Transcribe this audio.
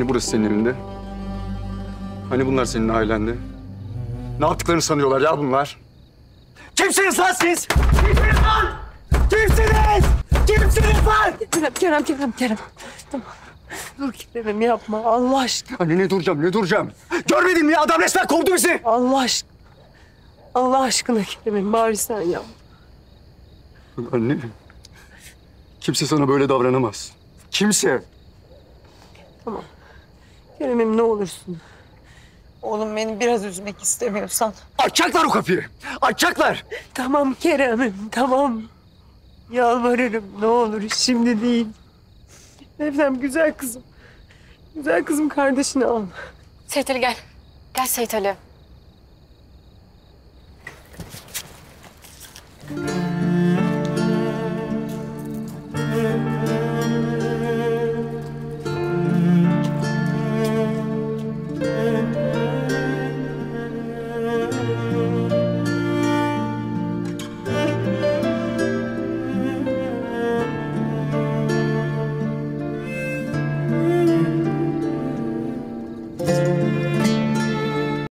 Hani burası senin elinde? Hani bunlar senin ailendi? Ne yaptıklarını sanıyorlar ya bunlar? Kimsiniz lan siz? Kimsiniz lan? Kimsiniz? Kimsiniz lan? Kerem. Tamam. Dur Kerem yapma Allah aşkına. Anne ne duracağım? Görmedin mi ya? Adam resmen kovdu bizi. Allah aşkına Kerem'im bari sen yap. Anne, kimse sana böyle davranamaz. Kimse. Tamam. Kerem'im ne olursun. Oğlum beni biraz üzmek istemiyorsan. Açacaklar o kapıyı. Açacaklar. Tamam Kerem'im tamam. Yalvarırım ne olur şimdi değil. Efendim güzel kızım. Güzel kızım kardeşini al. Seyit Ali gel. Gel Seyit Ali.